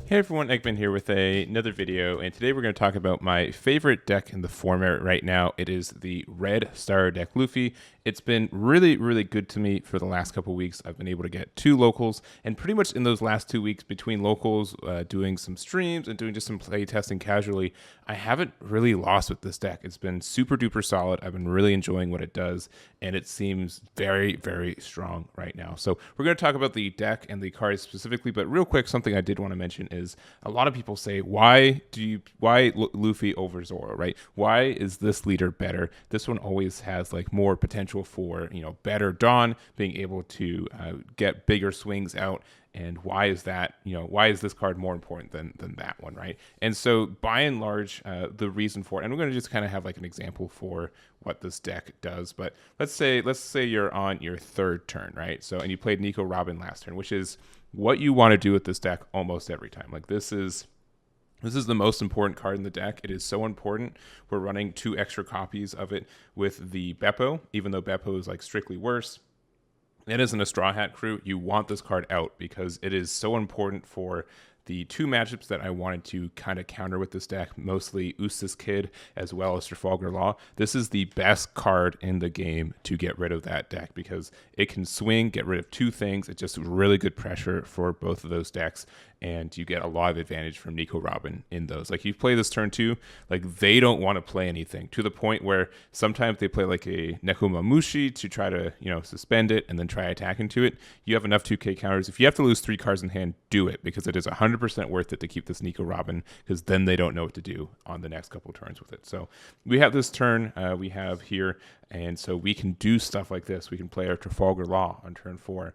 Hey everyone, Eggman here with another video, and today we're going to talk about my favorite deck in the format right now. It is the Red Star deck Luffy. It's been really good to me for the last couple weeks. I've been able to get 2 locals, and pretty much in those last 2 weeks between locals, doing some streams and doing just some play testing casually, I haven't really lost with this deck. It's been super duper solid. I've been really enjoying what it does, and it seems very strong right now. So we're going to talk about the deck and the cards specifically, but real quick, something I did want to mention is a lot of people say, why Luffy over Zoro, right? Why is this leader better? This one always has like more potential for, better Dawn, being able to get bigger swings out. And why is that, why is this card more important than that one, right? And so by and large, the reason for it, and we're going to just kind of have like an example for what this deck does. But let's say you're on your 3rd turn, right? So, and you played Nico Robin last turn, which is what you want to do with this deck almost every time. Like this is the most important card in the deck. It is so important. We're running 2 extra copies of it with the Beppo, even though Beppo is like strictly worse. It isn't a Straw Hat Crew. You want this card out because it is so important for the 2 matchups that I wanted to kind of counter with this deck, mostly Usis Kid as well as Trafalgar Law. This is the best card in the game to get rid of that deck because it can swing, get rid of 2 things. It's just really good pressure for both of those decks, and you get a lot of advantage from Nico Robin in those. Like you play this turn 2, like they don't want to play anything, to the point where sometimes they play like a Nekomamushi to try to, suspend it and then try attack into it. You have enough 2k counters. If you have to lose 3 cards in hand, do it, because it is 100% worth it to keep this Nico Robin, because then they don't know what to do on the next couple of turns with it. So we have this turn we have here, and so we can do stuff like this. We can play our Trafalgar Law on turn 4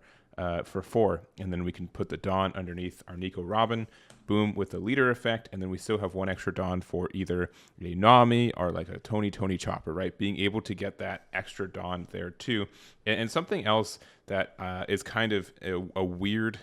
for 4, and then we can put the Dawn underneath our Nico Robin, boom, with the leader effect, and then we still have 1 extra Dawn for either a Nami or like a Tony Chopper, right? Being able to get that extra Dawn there too. And something else that is kind of a weird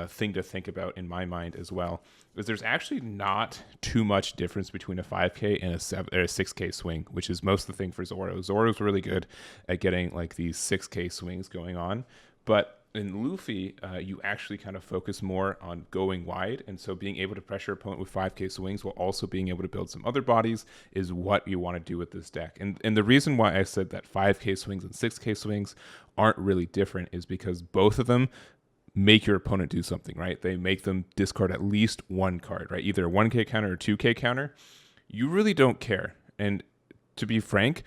thing to think about in my mind as well is there's actually not too much difference between a 5k and a 6k swing, which is most of the thing for Zoro. Zoro's really good at getting like these 6k swings going on, but in Luffy, you actually kind of focus more on going wide, and so being able to pressure opponent with 5k swings while also being able to build some other bodies is what you want to do with this deck. And the reason why I said that 5k swings and 6k swings aren't really different is because both of them make your opponent do something, right? They make them discard at least 1 card, right? Either a 1k counter or 2k counter. You really don't care. And to be frank,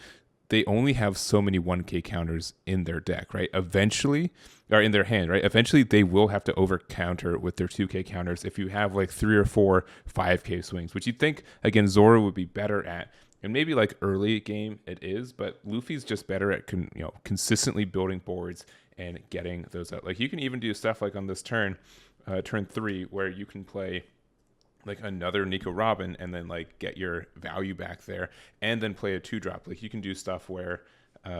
they only have so many 1k counters in their deck, right? Eventually, or in their hand, right? Eventually, they will have to over counter with their 2k counters if you have like 3 or 4 5k swings, which you'd think, again, Zoro would be better at. And maybe like early game it is, but Luffy's just better at consistently building boards and getting those out. Like you can even do stuff like on this turn, turn 3, where you can play like another Nico Robin and then like get your value back there and then play a 2-drop. Like you can do stuff where,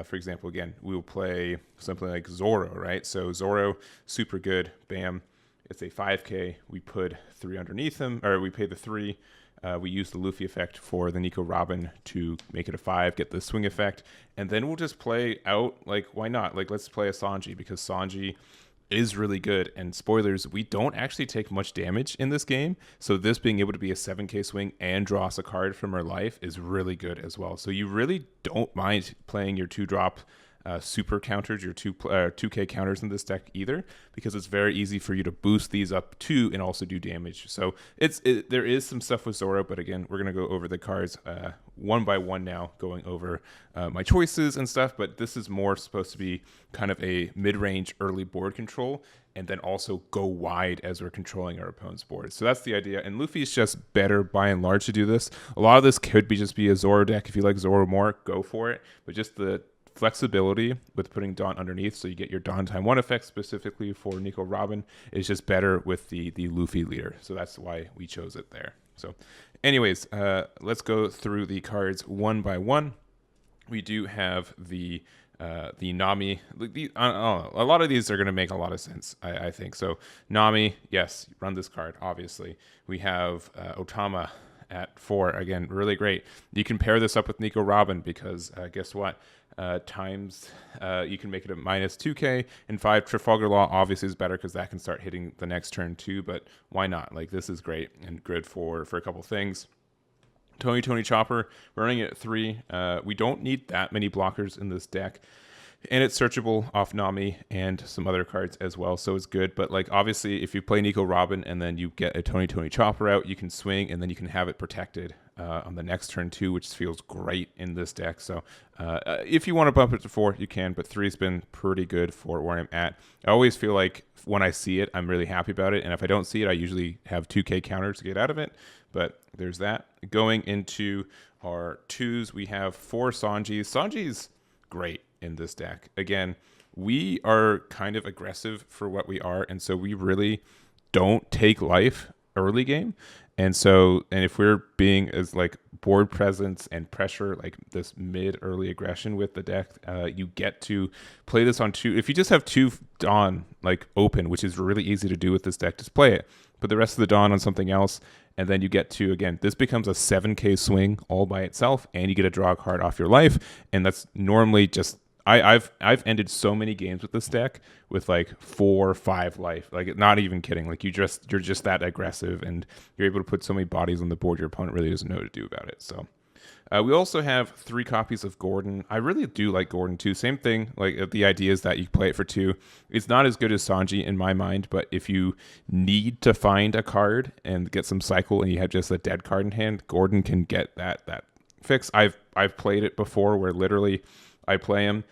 for example, again, we will play something like Zoro, right? So Zoro, super good, bam, it's a 5k. We put 3 underneath him, or we pay the 3. We use the Luffy effect for the Nico Robin to make it a 5, get the swing effect, and then we'll just play out, like, why not? Like, let's play a Sanji, because Sanji is really good, and spoilers, we don't actually take much damage in this game, so this being able to be a 7k swing and draw us a card from our life is really good as well. So you really don't mind playing your 2-drop super counters, your 2k counters in this deck either, because it's very easy for you to boost these up too and also do damage. So there is some stuff with Zoro, but again, we're going to go over the cards one by one now, going over my choices and stuff, but this is more supposed to be kind of a mid-range early board control, and then also go wide as we're controlling our opponent's board. So that's the idea, and Luffy's just better by and large to do this. A lot of this could be just be a Zoro deck. If you like Zoro more, go for it, but just the flexibility with putting Dawn underneath, so you get your Dawn time 1 effect specifically for Nico Robin, is just better with the Luffy leader. So that's why we chose it there. So anyways, let's go through the cards one by one. We do have the Nami. I don't know, a lot of these are going to make a lot of sense, I think. So Nami, yes, run this card, obviously. We have Otama at 4. Again, really great. You can pair this up with Nico Robin because guess what? You can make it a minus 2k, and 5 Trafalgar Law obviously is better because that can start hitting the next turn too, but why not? Like, this is great and good for a couple things. Tony Chopper, we're running it at 3. We don't need that many blockers in this deck. And it's searchable off Nami and some other cards as well, so it's good. But like, obviously, if you play Nico Robin and then you get a Tony Chopper out, you can swing and then you can have it protected on the next turn too, which feels great in this deck. So if you want to bump it to 4, you can, but 3's been pretty good for where I'm at. I always feel like when I see it, I'm really happy about it, and if I don't see it, I usually have 2k counters to get out of it. But there's that. Going into our 2s, we have 4 Sanjis. Sanji's great in this deck. Again, we are kind of aggressive for what we are, and so we really don't take life early game. And if we're being as like board presence and pressure, like this mid early aggression with the deck, you get to play this on 2. If you just have 2 Dawn like open, which is really easy to do with this deck, just play it. Put the rest of the Dawn on something else, and then you get to, again, this becomes a 7k swing all by itself, and you get to draw a card off your life, and that's normally just I've ended so many games with this deck with like 4 or 5 life. Like, not even kidding. Like, you're just that aggressive, and you're able to put so many bodies on the board your opponent really doesn't know what to do about it. So we also have 3 copies of Gordon. I really do like Gordon too. Same thing. Like, the idea is that you play it for 2. It's not as good as Sanji in my mind, but if you need to find a card and get some cycle and you have just a dead card in hand, Gordon can get that fix. I've played it before where literally I play him,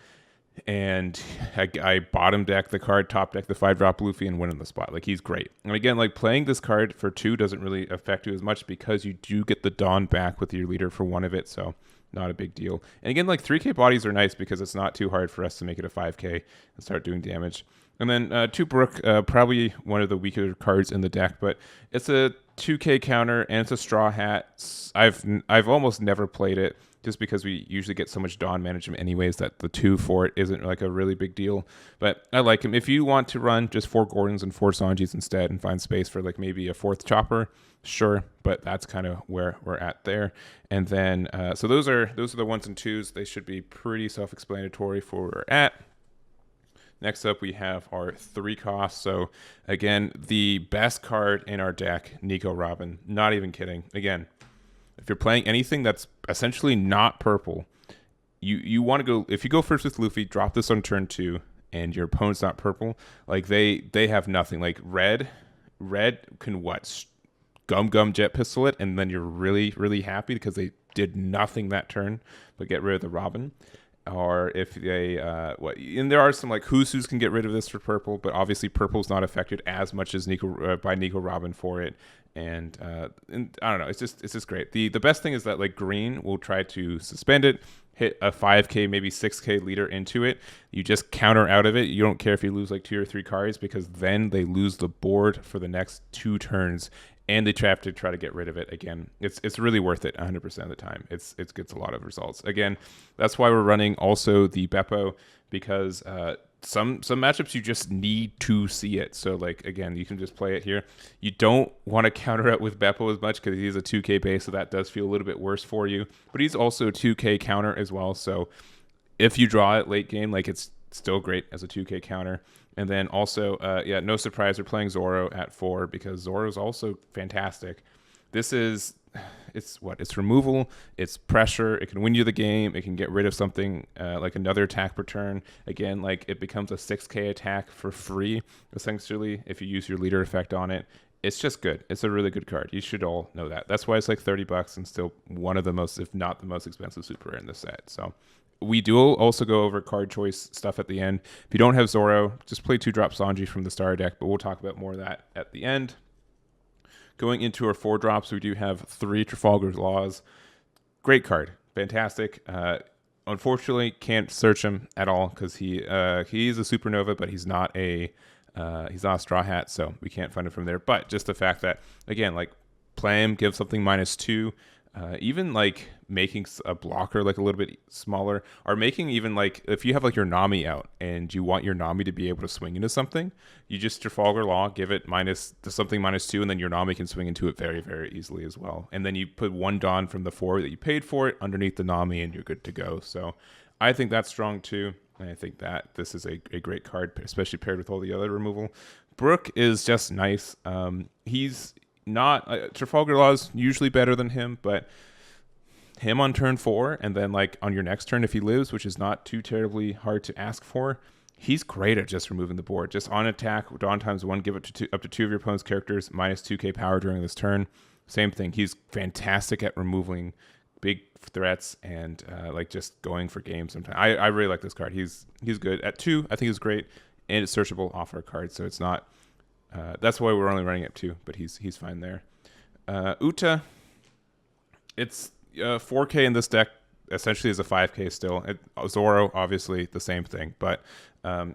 and I bottom deck the card, top deck the 5-drop Luffy, and win on the spot. Like, he's great. And again, like, playing this card for 2 doesn't really affect you as much because you do get the Dawn back with your leader for 1 of it, so not a big deal. And again, like, 3k bodies are nice because it's not too hard for us to make it a 5k and start doing damage. And then 2 Brook, probably one of the weaker cards in the deck, but it's a 2k counter and it's a straw hat. I've almost never played it, just because we usually get so much Dawn management anyways that the 2 for it isn't like a really big deal. But I like him. If you want to run just 4 Gordons and 4 Sanjis instead and find space for like maybe a 4th Chopper, sure. But that's kind of where we're at there. And then, so those are the 1s and 2s. They should be pretty self-explanatory for where we're at. Next up, we have our 3 costs. So again, the best card in our deck, Nico Robin. Not even kidding. Again, if you're playing anything that's essentially not purple, you want to go, if you go first with Luffy, drop this on turn 2, and your opponent's not purple, like they have nothing. Like red can what? Gum jet pistol it, and then you're really, really happy because they did nothing that turn but get rid of the Robin. Or if they and there are some like Husus can get rid of this for purple, but obviously purple's not affected as much as by Nico Robin for it. And I don't know, it's just great. The best thing is that like green will try to suspend it, hit a 5k maybe 6k leader into it. You just counter out of it. You don't care if you lose like 2 or 3 cards, because then they lose the board for the next 2 turns, and they have to try to get rid of it again. It's really worth it 100% of the time. It gets a lot of results. Again, that's why we're running also the Beppo, because some matchups you just need to see it. So like, again, you can just play it here. You don't want to counter it with Beppo as much because he's a 2k base, so that does feel a little bit worse for you. But he's also 2k counter as well. So if you draw it late game, like, it's still great as a 2k counter. And then also, no surprise, we're playing Zoro at 4 because Zoro's also fantastic. It's removal, it's pressure, it can win you the game, it can get rid of something like another attack per turn. Again, like, it becomes a 6k attack for free, essentially, if you use your leader effect on it. It's just good. It's a really good card. You should all know that. That's why it's like $30 and still one of the most, if not the most expensive super rare in the set. So we do also go over card choice stuff at the end. If you don't have Zoro, just play 2-drop Sanji from the star deck, but we'll talk about more of that at the end. Going into our 4 drops, we do have 3 Trafalgar Laws. Great card. Fantastic. Unfortunately, can't search him at all because he is a supernova, but he's not a straw hat, so we can't find him from there. But just the fact that, again, like, play him, give something -2. Even like making a blocker like a little bit smaller, or making even like if you have like your Nami out and you want your Nami to be able to swing into something, you just Trafalgar Law, give it -2, and then your Nami can swing into it very, very easily as well. And then you put one Dawn from the 4 that you paid for it underneath the Nami, and you're good to go. So I think that's strong too. And I think that this is a great card, especially paired with all the other removal. Brook is just nice. He's not Trafalgar Law is usually better than him, but him on turn 4 and then like on your next turn if he lives, which is not too terribly hard to ask for, he's great at just removing the board. Just on attack, Dawn ×1, give it to up to 2 of your opponent's characters, -2k power during this turn. Same thing. He's fantastic at removing big threats and like just going for games sometimes. I really like this card. He's good. At 2, I think he's great, and it's searchable off our card, so it's not that's why we're only running at 2, but he's fine there. Uta, it's 4k in this deck, essentially is a 5k still. Zoro, obviously the same thing, but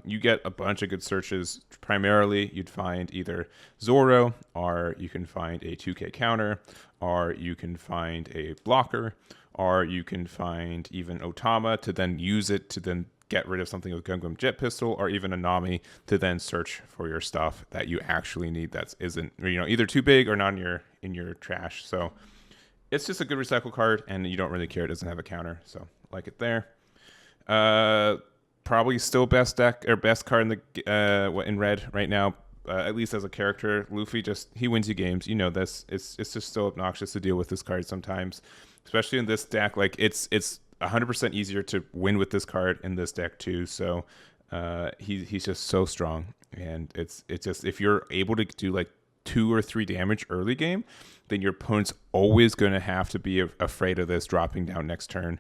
you get a bunch of good searches. Primarily, you'd find either Zoro, or you can find a 2k counter, or you can find a blocker, or you can find even Otama to then use it to then get rid of something with Gum Jet Pistol, or even a Nami to then search for your stuff that you actually need that isn't, either too big or not in your trash. So it's just a good recycle card, and you don't really care. It doesn't have a counter, so like it there. Probably still best deck or best card in the in red right now, at least as a character. Luffy he wins you games. You know this. It's just still obnoxious to deal with this card sometimes, especially in this deck. Like it's 100% easier to win with this card in this deck too. So he's just so strong, and it's just if you're able to do like 2 or 3 damage early game, then your opponent's always going to have to be afraid of this dropping down next turn.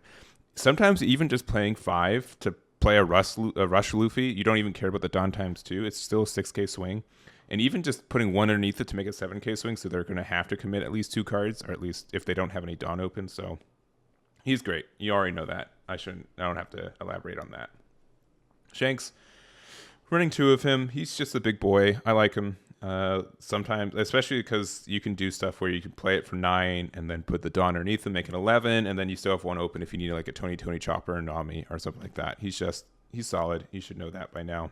Sometimes even just playing 5 to play a rush Luffy, you don't even care about the Dawn ×2. It's still a 6k swing. And even just putting 1 underneath it to make a 7k swing, so they're going to have to commit at least 2 cards, or at least if they don't have any Dawn open. So he's great. You already know that. I don't have to elaborate on that. Shanks, running 2 of him. He's just a big boy. I like him. Sometimes, especially because you can do stuff where you can play it for 9 and then put the Dawn underneath and make an 11, and then you still have 1 open if you need like a Tony Chopper or Nami or something like that. He's solid. You should know that by now.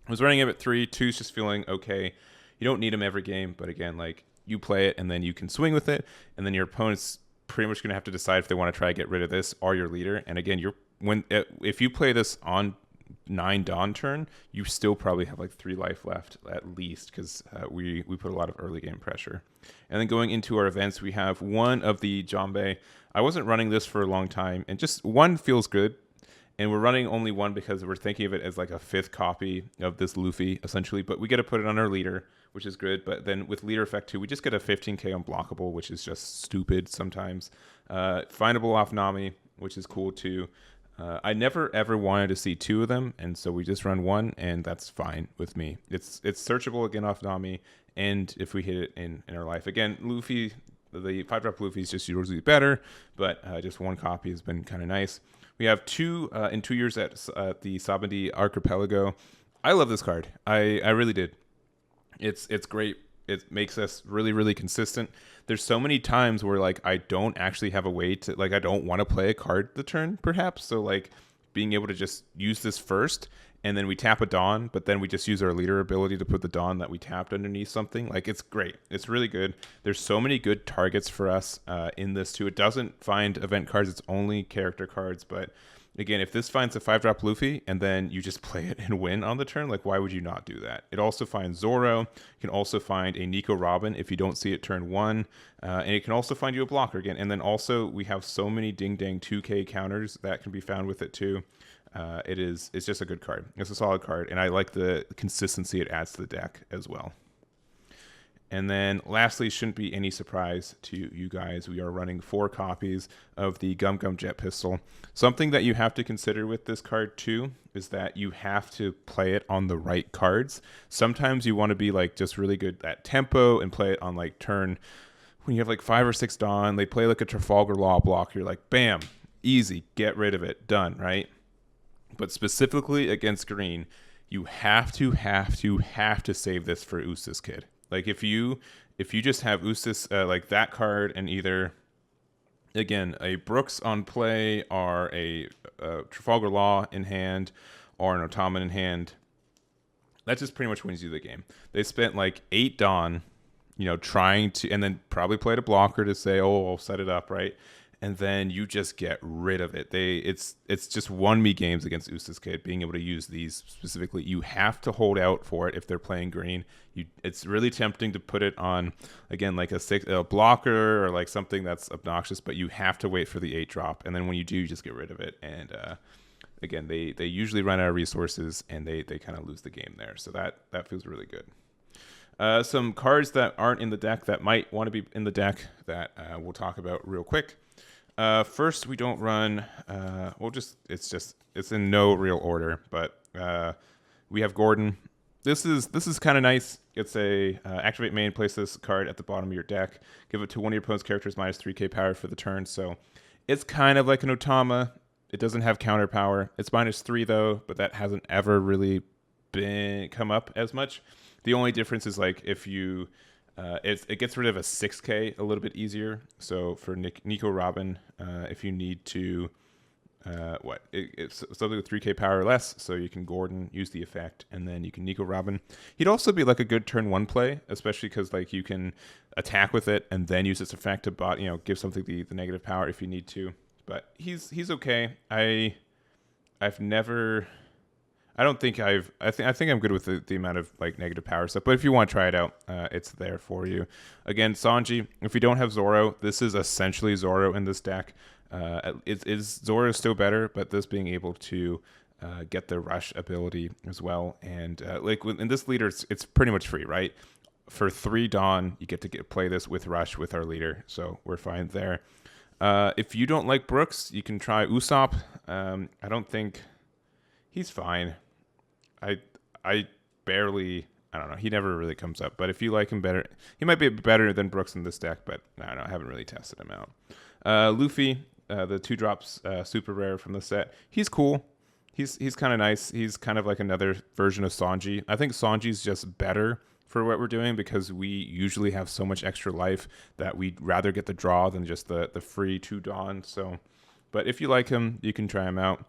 I was running him at 3. 2's just feeling okay. You don't need him every game, but again, like you play it and then you can swing with it, and then your opponent's pretty much going to have to decide if they want to try to get rid of this or your leader. And again, if you play this on 9 Dawn turn, you still probably have like 3 life left at least, because we put a lot of early game pressure. And then going into our events, we have 1 of the Jambe. I wasn't running this for a long time, and just 1 feels good. And we're running only 1 because we're thinking of it as like a 5th copy of this Luffy, essentially. But we get to put it on our leader, which is good. But then with leader effect 2, we just get a 15k unblockable, which is just stupid sometimes. Findable off Nami, which is cool too. I never ever wanted to see 2 of them, and so we just run 1, and that's fine with me. It's searchable again off Nami, and if we hit it in our life. Again, Luffy, the 5-drop Luffy is just usually better, but just 1 copy has been kind of nice. We have 2 in 2 years at the Sabandi Archipelago. I love this card. I really did. It's great. It makes us really, really consistent. There's so many times where like I don't actually have a way to, like, I don't want to play a card the turn perhaps. So like being able to just use this first, and then we tap a Dawn, but then we just use our leader ability to put the Dawn that we tapped underneath something. Like, it's great. It's really good. There's so many good targets for us in this too. It doesn't find event cards. It's only character cards. But again, if this finds a 5-drop Luffy and then you just play it and win on the turn, like, why would you not do that? It also finds Zoro. You can also find a Nico Robin if you don't see it turn 1. And it can also find you a blocker again. And then also we have so many ding dang 2k counters that can be found with it too. It's just a good card. It's a solid card, and I like the consistency it adds to the deck as well. And then lastly, shouldn't be any surprise to you guys, we are running 4 copies of the Gum Jet Pistol. Something that you have to consider with this card too is that you have to play it on the right cards. Sometimes you want to be like just really good at tempo and play it on like turn when you have like 5 or 6 Dawn. They play like a Trafalgar Law block. You're like, bam, easy, get rid of it, done, right? But specifically against green, you have to save this for Usis Kid. Like if you just have Usis like that card and either Again, a Brooks on play, or a Trafalgar Law in hand, or an Ottoman in hand. That just pretty much wins you the game. They spent like 8 Dawn, trying to, and then probably played a blocker to say, oh, I'll set it up, right? And then you just get rid of it. It's just won me games against Ustas Kid, being able to use these specifically. You have to hold out for it if they're playing green. It's really tempting to put it on, again, like a blocker or like something that's obnoxious, but you have to wait for the 8 drop. And then when you do, you just get rid of it. And again, they usually run out of resources, and they kind of lose the game there. So that feels really good. Some cards that aren't in the deck that might want to be in the deck that we'll talk about real quick. First, we don't run. It's in no real order, but we have Gordon. This is kind of nice. It's a activate main, place this card at the bottom of your deck. Give it to one of your opponent's characters minus 3k power for the turn. So it's kind of like an Otama. It doesn't have counter power. It's minus 3 though, but that hasn't ever really come up as much. The only difference is like if you it gets rid of a 6k a little bit easier. So for Nico Robin, if you need to it's something with 3k power or less, so you can Gordon, use the effect, and then you can Nico Robin. He'd also be like a good turn 1 play, especially because like you can attack with it and then use its effect to give something the negative power if you need to. But he's okay. I think I'm good with the amount of like negative power stuff. But if you want to try it out, it's there for you. Again, Sanji. If you don't have Zoro, this is essentially Zoro in this deck. Zoro still better, but this being able to get the rush ability as well, and in this leader, it's pretty much free, right? For 3 Dawn, you get to play this with rush with our leader, so we're fine there. If you don't like Brooks, you can try Usopp. I don't think he's fine. I don't know. He never really comes up. But if you like him better, he might be better than Brooks in this deck. But I haven't really tested him out. Luffy, the 2 drops, super rare from the set. He's cool. He's kind of nice. He's kind of like another version of Sanji. I think Sanji's just better for what we're doing because we usually have so much extra life that we'd rather get the draw than just the free 2 Dawn. So, but if you like him, you can try him out.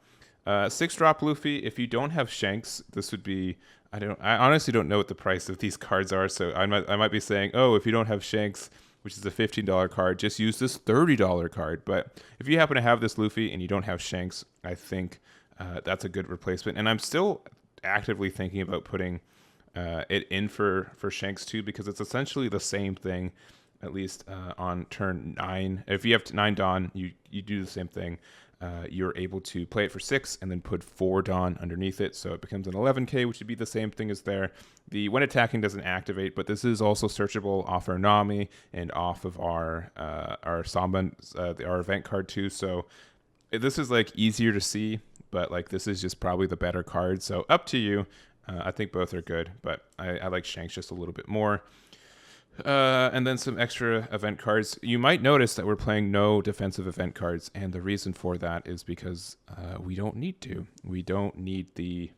6 drop Luffy. If you don't have Shanks, this would be. I honestly don't know what the price of these cards are. So I might be saying, oh, if you don't have Shanks, which is a $15 card, just use this $30 card. But if you happen to have this Luffy and you don't have Shanks, I think that's a good replacement. And I'm still actively thinking about putting it in for Shanks too, because it's essentially the same thing, at least on turn 9. If you have 9 Dawn, you do the same thing. You're able to play it for 6 and then put 4 Dawn underneath it, so it becomes an 11k, which would be the same thing as there. The when attacking doesn't activate, but this is also searchable off our Nami and off of our Samba, our event card too. So this is like easier to see, but like this is just probably the better card. So up to you. I think both are good, but I like Shanks just a little bit more. And then some extra event cards. You might notice that we're playing no defensive event cards, and the reason for that is because we don't need to. We don't need the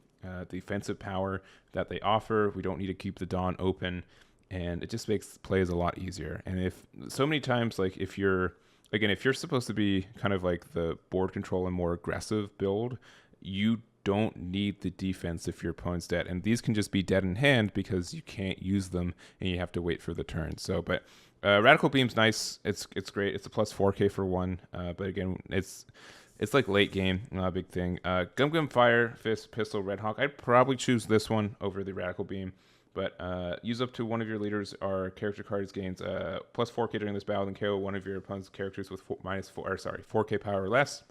defensive power that they offer. We don't need to keep the Dawn open, and it just makes plays a lot easier. And if so many times, like if you're supposed to be kind of like the board control and more aggressive build, you don't need the defense if your opponent's dead, and these can just be dead in hand because you can't use them and you have to wait for the turn. So but Radical Beam's nice. It's great. It's a plus 4k for 1, but again, it's like late game, not a big thing. Gum Fire Fist Pistol Red Hawk, I'd probably choose this one over the Radical Beam, but use up to one of your leaders or character cards gains plus 4k during this battle and KO one of your opponent's characters with 4k power or less.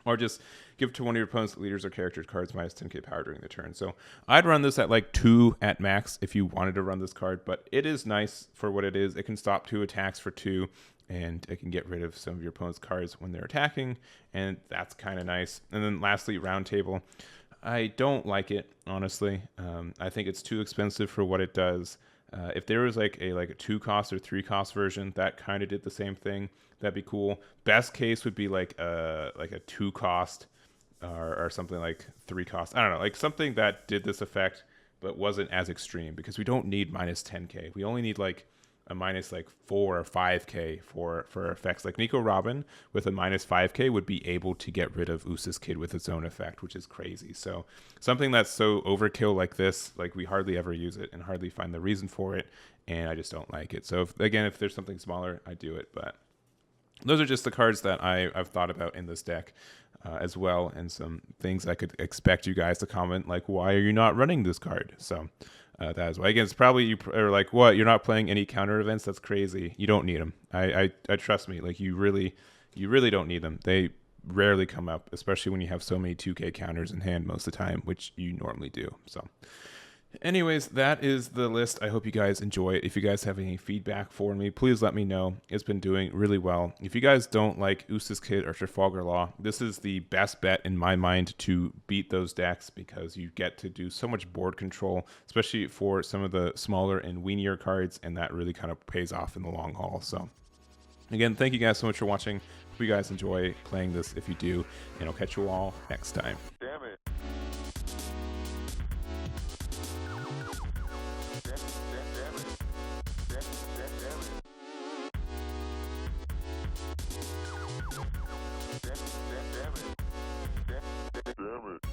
Or just give to one of your opponent's leaders or character cards minus 10k power during the turn. So I'd run this at like 2 at max if you wanted to run this card, but it is nice for what it is. It can stop 2 attacks for 2, and it can get rid of some of your opponent's cards when they're attacking, and that's kind of nice. And then lastly, Round Table. I don't like it, honestly. I think it's too expensive for what it does. If there was like a 2 cost or 3 cost version that kind of did the same thing, that'd be cool. Best case would be like a 2 cost or something like 3 cost. I don't know, like something that did this effect but wasn't as extreme, because we don't need minus 10k. We only need like a minus like 4 or 5k for effects. Like Nico Robin with a minus 5k would be able to get rid of Usa's Kid with its own effect, which is crazy. So something that's so overkill like this, like we hardly ever use it and hardly find the reason for it, and I just don't like it. So if there's something smaller, I do it. But those are just the cards that I've thought about in this deck as well, and some things I could expect you guys to comment, like, why are you not running this card? So that is why. Again, it's probably you are like, what? You're not playing any counter events? That's crazy. You don't need them. I trust me. Like you really don't need them. They rarely come up, especially when you have so many 2K counters in hand most of the time, which you normally do. So anyways, that is the list. I hope you guys enjoy it. If you guys have any feedback for me, please let me know. It's been doing really well. If you guys don't like Usa's Kid or Trafalgar Law, this is the best bet in my mind to beat those decks, because you get to do so much board control, especially for some of the smaller and weenier cards, and that really kind of pays off in the long haul. So again, thank you guys so much for watching. Hope you guys enjoy playing this if you do, and I'll catch you all next time. Damn it. Damn it.